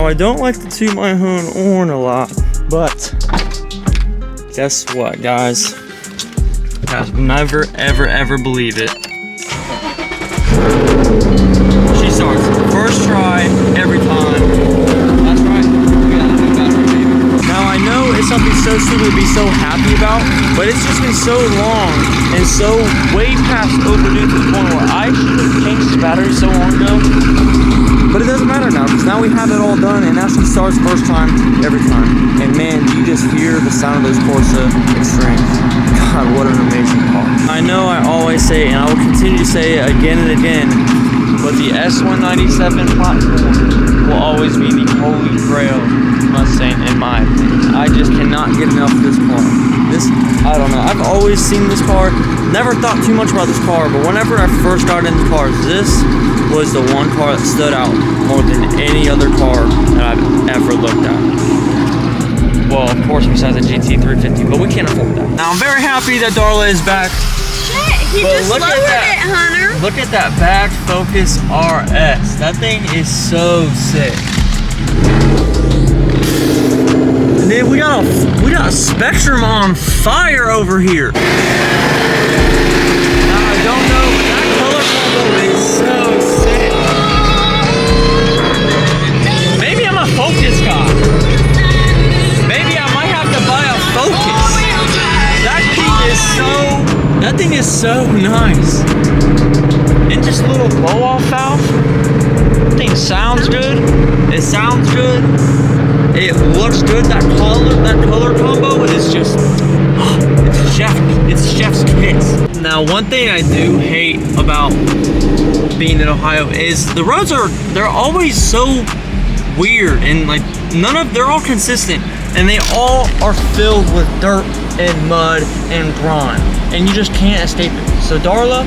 Now, I don't like to toot my own horn a lot, but guess what, guys? You guys will never, ever, ever believe it. She starts first try every time. That's right. We got a new battery, baby. Now, I know it's something so stupid to be so happy about, but it's just been so long and so way past overdue to the point where I should have changed the battery so long ago. But it doesn't matter now, because now we have it all done, and now she starts first time every time. And man, you just hear the sound of those Corsa Extremes. God, what an amazing car. I know I always say it, and I will continue to say it again and again, but the S197 platform will always be the holy grail Mustang in my opinion. I just cannot get enough of this car. I don't know, I've always seen this car, never thought too much about this car, but whenever I first got into cars, this was the one car that stood out more than any other car that I've ever looked at. Well, of course, besides the GT350, but we can't afford that. Now, I'm very happy that Darla is back. Shit, he just lowered it, Hunter. Look at that back Focus RS. That thing is so sick. And then we got a Spectrum on fire over here. Now, I don't know, but that color combo is so sick. Maybe I'm a Focus guy. Maybe I might have to buy a Focus. That thing is so nice. And just a little blow off valve. That thing sounds good. It sounds good. It looks good. That color combo is just, it's chef's kiss. Now, one thing I do hate about being in Ohio is the roads they're always so weird, and like they're all consistent, and they all are filled with dirt and mud and grime, and you just can't escape it. So Darla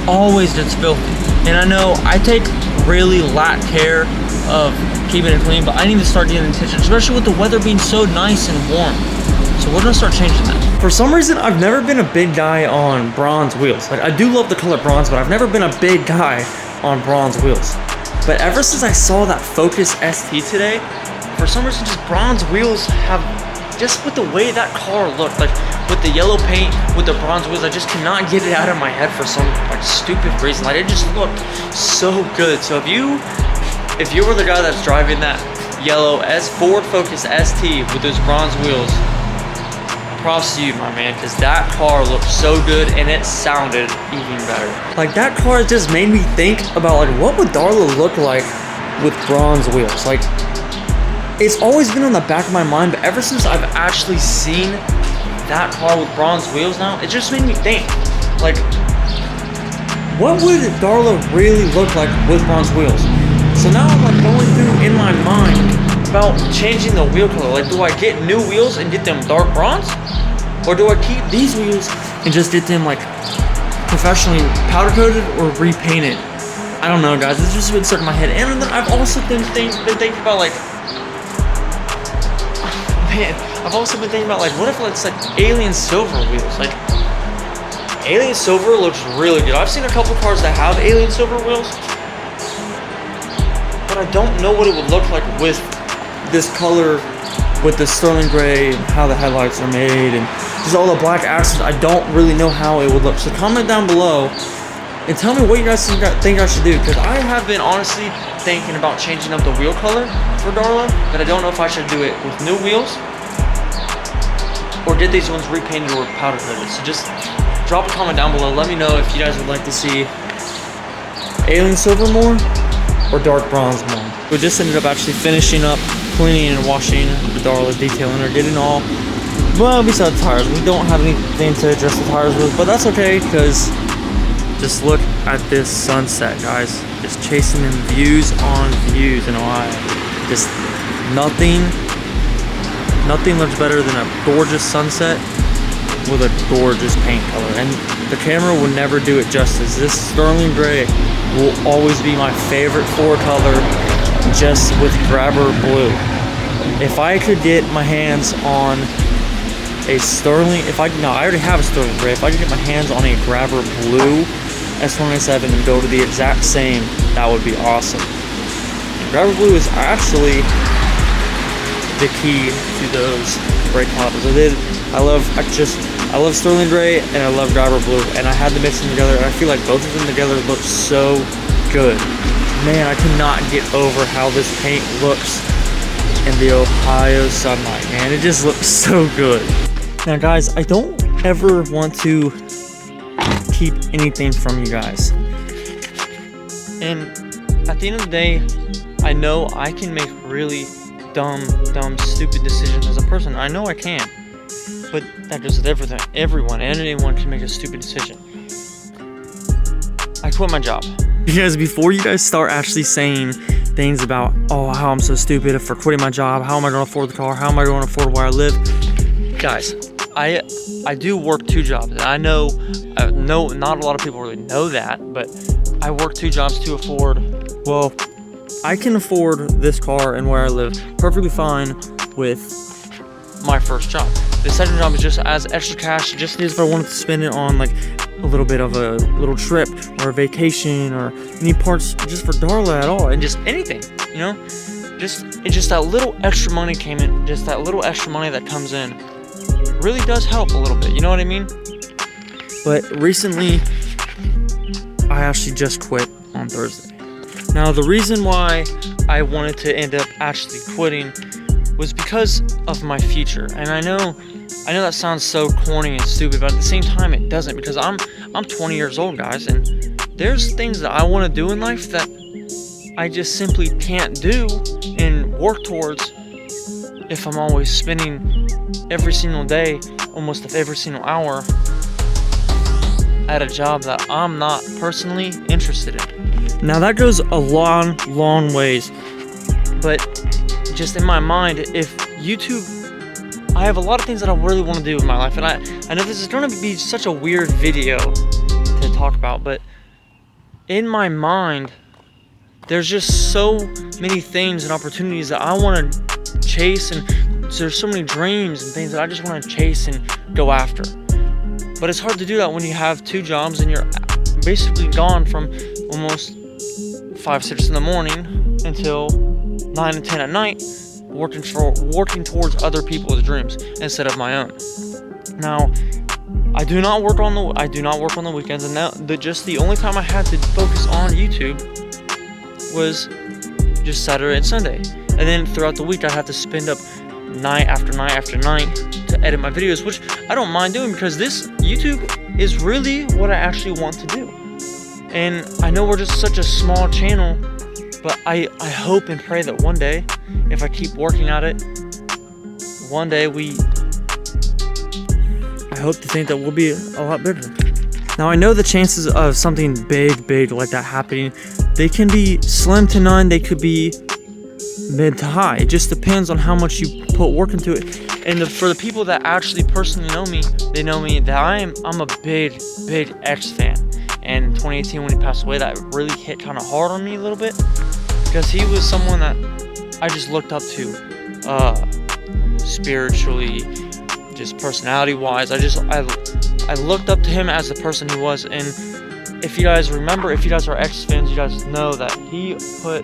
always gets filthy, and I know I take really lack care of keeping it clean, but I need to start getting attention, especially with the weather being so nice and warm. So we're gonna start changing that. For some reason, I've never been a big guy on bronze wheels. Like, I do love the color bronze, but I've never been a big guy on bronze wheels. But ever since I saw that Focus ST today, for some reason, just bronze wheels have, just with the way that car looked, like with the yellow paint, with the bronze wheels, I just cannot get it out of my head for some like stupid reason. Like, it just looked so good. So if you were the guy that's driving that yellow Ford Focus ST with those bronze wheels, props to you, my man, because that car looked so good and it sounded even better. Like, that car just made me think about, like, what would Darla look like with bronze wheels? Like, it's always been on the back of my mind, but ever since I've actually seen that car with bronze wheels now, it just made me think, like, what would Darla really look like with bronze wheels? So now I'm like going through in my mind about changing the wheel color. Like, do I get new wheels and get them dark bronze? Or do I keep these wheels and just get them like professionally powder coated or repainted? I don't know, guys. It's just been stuck in my head. And then I've also been thinking about like, man, I've also been thinking about like, what if it's like alien silver wheels? Like, alien silver looks really good. I've seen a couple cars that have alien silver wheels, but I don't know what it would look like with this color, with the sterling gray, and how the headlights are made, and just all the black accents. I don't really know how it would look. So comment down below and tell me what you guys think I should do, because I have been honestly thinking about changing up the wheel color for Darla, but I don't know if I should do it with new wheels or get these ones repainted or powder coated. So just drop a comment down below. Let me know if you guys would like to see alien silver more or dark bronze more. We just ended up actually finishing up cleaning and washing the Darla, detailing her, getting all, well, besides the tires. We don't have anything to adjust the tires with, but that's okay, because just look at this sunset, guys. Just chasing them views on views in Ohio. Just nothing looks better than a gorgeous sunset with a gorgeous paint color. And the camera will never do it justice. This sterling gray will always be my favorite Ford color, just with grabber blue. If I could get my hands on a sterling, I already have a sterling gray. If I could get my hands on a grabber blue S197 and go to the exact same, that would be awesome. Grabber blue is actually the key to those gray collabs. I love Sterling Gray and I love Grabber Blue, and I had to mix them together, and I feel like both of them together look so good. Man, I cannot get over how this paint looks in the Ohio sunlight, man. It just looks so good. Now guys, I don't ever want to keep anything from you guys. And at the end of the day, I know I can make really dumb, stupid decisions as a person. I know I can. But that goes with everything. Everyone and anyone can make a stupid decision. I quit my job. Because before you guys start actually saying things about, oh, how I'm so stupid for quitting my job, how am I going to afford the car, how am I going to afford where I live? Guys, I do work 2 jobs. And I know not a lot of people really know that, but I work 2 jobs to afford, well, I can afford this car and where I live perfectly fine with my first job. The second job is just as extra cash, just if I wanted to spend it on like a little bit of a little trip or a vacation or any parts just for Darla at all, and just anything, you know? It's just that little extra money came in, just that little extra money that comes in really does help a little bit, you know what I mean? But recently, I actually just quit on Thursday. Now, the reason why I wanted to end up actually quitting was because of my future. And I know that sounds so corny and stupid, but at the same time it doesn't, because I'm 20 years old, guys, and there's things that I want to do in life that I just simply can't do and work towards if I'm always spending every single day, almost every single hour at a job that I'm not personally interested in. Now that goes a long ways, but just in my mind, if YouTube, I have a lot of things that I really want to do in my life, and I know this is going to be such a weird video to talk about, but in my mind, there's just so many things and opportunities that I want to chase, and there's so many dreams and things that I just want to chase and go after. But it's hard to do that when you have 2 jobs and you're basically gone from almost 5, 6 in the morning until 9 and 10 at night, working towards other people's dreams instead of my own. Now, I do not work on the weekends, and now the only time I had to focus on YouTube was just Saturday and Sunday. And then throughout the week, I had to spend up night after night after night to edit my videos, which I don't mind doing, because this YouTube is really what I actually want to do. And I know we're just such a small channel, but I hope and pray that one day, if I keep working at it, one day I hope to think that we'll be a lot bigger. Now, I know the chances of something big like that happening, they can be slim to none, they could be mid to high. It just depends on how much you put work into it. And for the people that actually personally know me, they know me that I'm a big X fan. And in 2018, when he passed away, that really hit kind of hard on me a little bit, because he was someone that I just looked up to, spiritually, just personality-wise. I looked up to him as the person he was. And if you guys remember, if you guys are X fans, you guys know that he put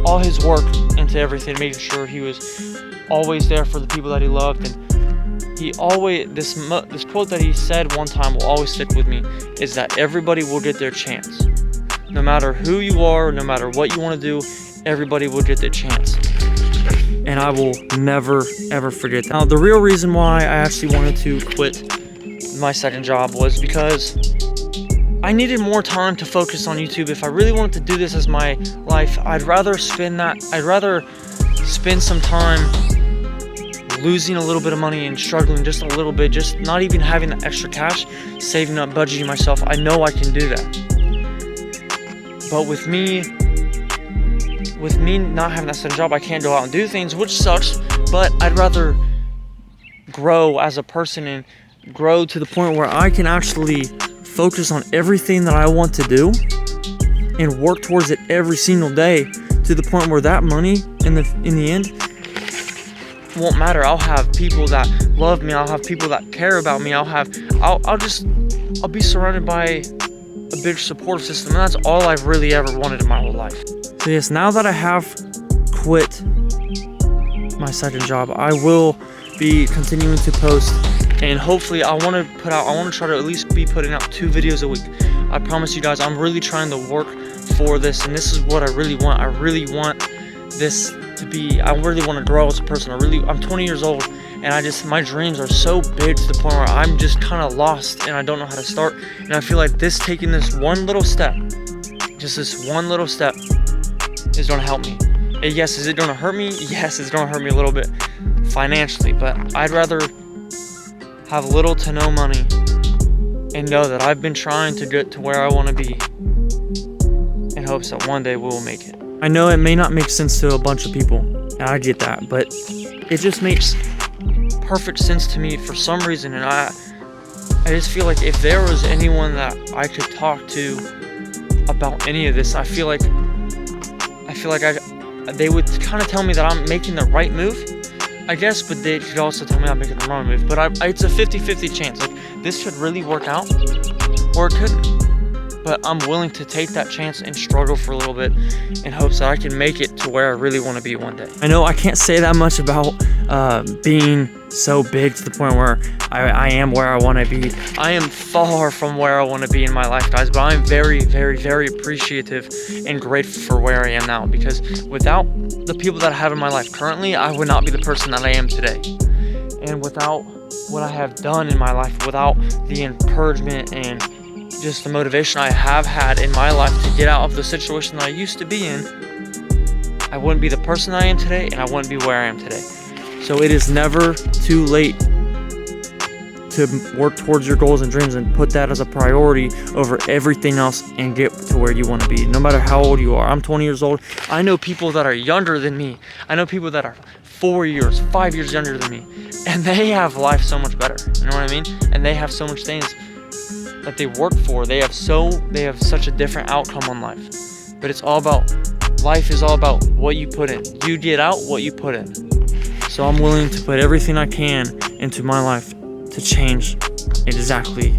all his work into everything, making sure he was always there for the people that he loved. And he always, this quote that he said one time will always stick with me, is that everybody will get their chance. No matter who you are, no matter what you want to do, everybody will get their chance. And I will never ever forget that. Now, the real reason why I actually wanted to quit my second job was because I needed more time to focus on YouTube. If I really wanted to do this as my life, I'd rather spend some time losing a little bit of money and struggling just a little bit, just not even having the extra cash, saving up, budgeting myself. I know I can do that. But with me not having that second job, I can't go out and do things, which sucks, but I'd rather grow as a person and grow to the point where I can actually focus on everything that I want to do and work towards it every single day, to the point where that money in the end won't matter. I'll have people that love me, I'll have people that care about me, I'll be surrounded by a big support system, and that's all I've really ever wanted in my whole life. So yes, now that I have quit my second job. I will be continuing to post, and hopefully I want to try to at least be putting out 2 videos a week. I promise you guys, I'm really trying to work for this, and this is what I really want. I really want this to be, I really want to grow as a person. I'm 20 years old, and my dreams are so big to the point where I'm just kind of lost and I don't know how to start. And I feel like taking this one little step, just this one little step, is going to help me. And yes, is it going to hurt me? Yes, it's going to hurt me a little bit financially, but I'd rather have little to no money and know that I've been trying to get to where I want to be in hopes that one day we will make it. I know it may not make sense to a bunch of people, and I get that, but it just makes perfect sense to me for some reason. And I just feel like if there was anyone that I could talk to about any of this, I feel like they would kind of tell me that I'm making the right move, I guess, but they could also tell me I'm making the wrong move. But it's a 50-50 chance. Like, this could really work out, or it couldn't. But I'm willing to take that chance and struggle for a little bit in hopes that I can make it to where I really want to be one day. I know I can't say that much about being so big to the point where I am where I want to be. I am far from where I want to be in my life, guys, but I'm very, very, very appreciative and grateful for where I am now, because without the people that I have in my life currently, I would not be the person that I am today. And without what I have done in my life, without the encouragement and just the motivation I have had in my life to get out of the situation that I used to be in, I wouldn't be the person I am today, and I wouldn't be where I am today. So it is never too late to work towards your goals and dreams and put that as a priority over everything else and get to where you want to be, no matter how old you are. I'm 20 years old. I know people that are younger than me. I know people that are 4 years, 5 years younger than me, and they have life so much better. You know what I mean? And they have so much things that they work for. They have such a different outcome on life. But it's all about, life is all about what you put in. You get out what you put in. So I'm willing to put everything I can into my life to change exactly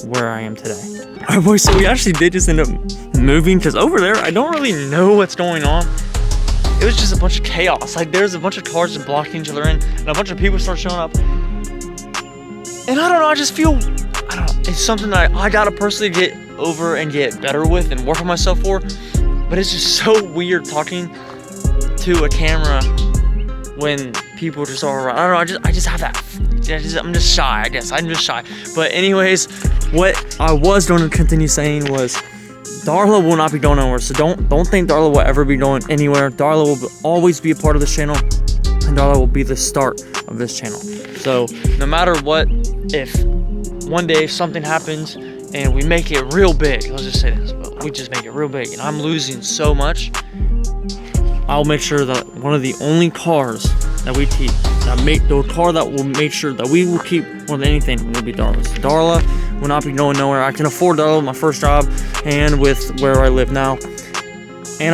where I am today. Alright, boys, so we actually did just end up moving, because over there I don't really know what's going on. It was just a bunch of chaos. Like, there's a bunch of cars just blocking each other in, and a bunch of people start showing up. And I don't know, I just feel, I don't know, it's something that I gotta personally get over and get better with and work on myself for. But it's just so weird talking to a camera when people just are around. I don't know, I just have that, I'm just shy, I guess. I'm just shy. But anyways, what I was going to continue saying was, Darla will not be going anywhere. So don't think Darla will ever be going anywhere. Darla will always be a part of this channel, and Darla will be the start of this channel. So no matter what, if one day something happens and we make it real big, let's just say this, but we just make it real big and I'm losing so much, I'll make sure that one of the only cars that we keep, the car that will make sure that we will keep more than anything, will be Darla's. Darla will not be going nowhere. I can afford Darla with my first job and with where I live now. And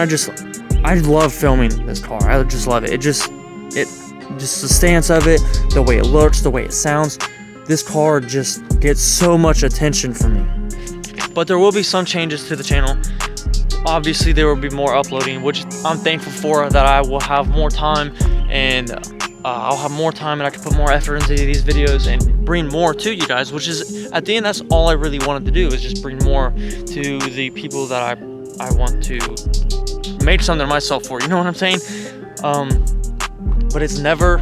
I love filming this car. I just love it. It just the stance of it, the way it looks, the way it sounds. This car just gets so much attention from me. But there will be some changes to the channel. Obviously, there will be more uploading, which I'm thankful for, that I will have more time, and I'll have more time and I can put more effort into these videos and bring more to you guys, which is, at the end, that's all I really wanted to do, is just bring more to the people that I want to make something of myself for. You know what I'm saying? But it's never,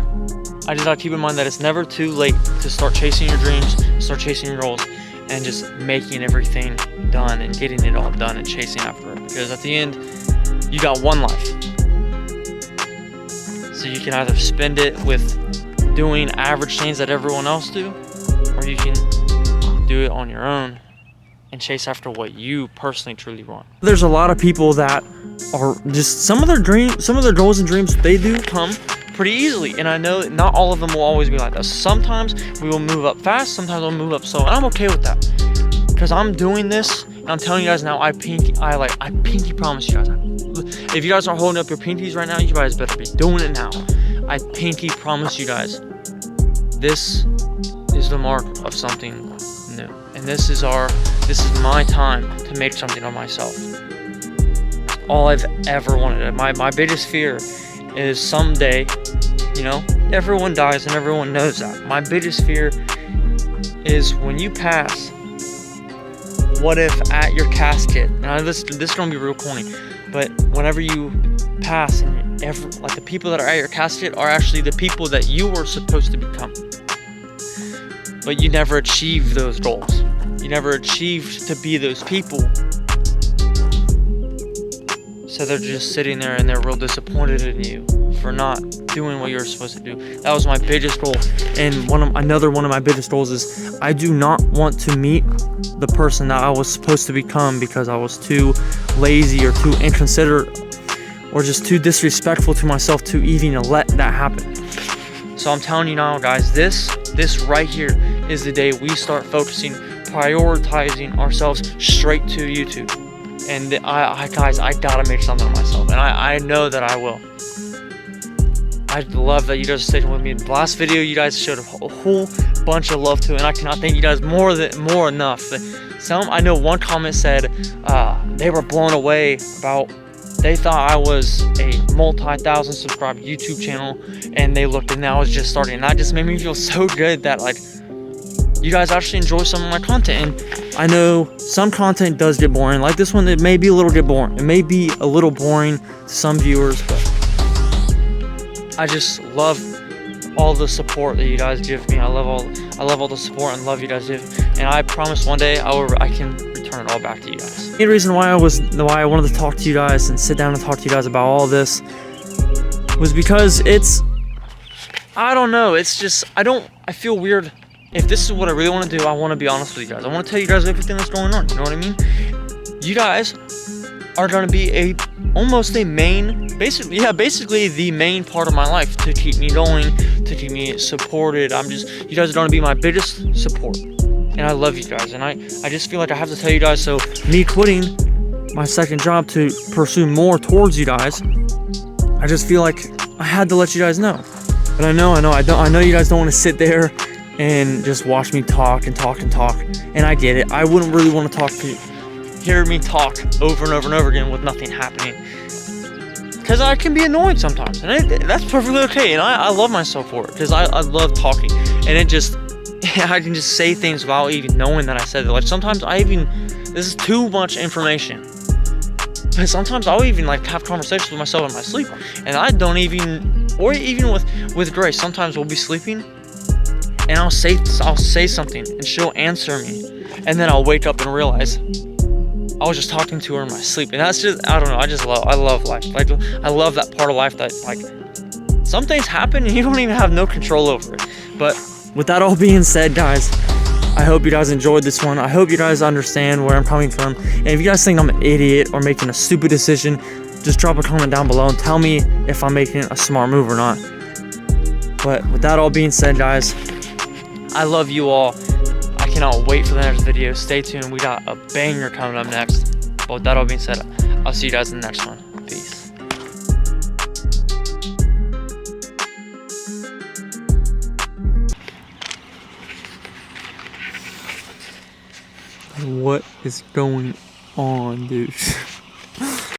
I just gotta keep in mind that it's never too late to start chasing your dreams, start chasing your goals, and just making everything done and getting it all done and chasing after it. Because at the end, you got one life. So you can either spend it with doing average things that everyone else do, or you can do it on your own and chase after what you personally truly want. There's a lot of people that are just, some of their goals and dreams, they do come pretty easily, and I know not all of them will always be like that. Sometimes we will move up fast, sometimes we'll move up slow, and I'm okay with that, because I'm doing this, and I'm telling you guys now, I pinky promise you guys, if you guys aren't holding up your pinkies right now, you guys better be doing it now. I pinky promise you guys, this is the mark of something new, and this is my time to make something of myself. All I've ever wanted. My biggest fear is someday You know, everyone dies and everyone knows that. My biggest fear is when you pass, what if at your casket, now this is gonna be real corny, but whenever you pass and like the people that are at your casket are actually the people that you were supposed to become, but you never achieved those goals. You never achieved to be those people. So they're just sitting there and they're real disappointed in you for not doing what you're supposed to do. That was my biggest goal. And another one of my biggest goals is I do not want to meet the person that I was supposed to become because I was too lazy or too inconsiderate or just too disrespectful to myself to even let that happen. So I'm telling you now, guys, this right here is the day we start focusing, prioritizing ourselves straight to YouTube. And guys, I gotta make something of myself, and I know that I will. I love that you guys stayed with me. The last video, you guys showed a whole bunch of love to, and I cannot thank you guys more enough. I know one comment said they were blown away about. They thought I was a multi-thousand subscribed YouTube channel, and they looked and I was just starting. And that just made me feel so good that like you guys actually enjoy some of my content. And I know some content does get boring. Like this one, it may be a little bit boring. It may be a little boring to some viewers, but I just love all the support that you guys give me. I love all the support and love you guys give. And I promise one day I can return it all back to you guys. The reason why I wanted to talk to you guys and sit down and talk to you guys about all this was because I don't know, it's just I feel weird. If this is what I really want to do, I want to be honest with you guys. I want to tell you guys everything that's going on, you know what I mean? You guys are going to be almost a main, basically the main part of my life to keep me going, to keep me supported. You guys are going to be my biggest support. And I love you guys, and I just feel like I have to tell you guys. So me quitting my second job to pursue more towards you guys, I just feel like I had to let you guys know. But I know you guys don't want to sit there and just watch me talk and talk and talk. And I get it. I wouldn't really want to hear me talk over and over and over again with nothing happening, because I can be annoying sometimes, and that's perfectly okay. And I love myself for it, because I love talking, and I can just say things without even knowing that I said it. Like sometimes this is too much information. But sometimes I'll even like have conversations with myself in my sleep, and I don't even, or even with Grace, sometimes we'll be sleeping, and I'll say something, and she'll answer me, and then I'll wake up and realize I was just talking to her in my sleep. And that's just, I don't know, I love life. Like I love that part of life that like some things happen and you don't even have no control over it. But with that all being said, guys, I hope you guys enjoyed this one. I hope you guys understand where I'm coming from. And if you guys think I'm an idiot or making a stupid decision, just drop a comment down below and tell me if I'm making a smart move or not. But with that all being said, guys, I love you all. I cannot wait for the next video. Stay tuned. We got a banger coming up next. But with that all being said, I'll see you guys in the next one. Peace. What is going on, dude?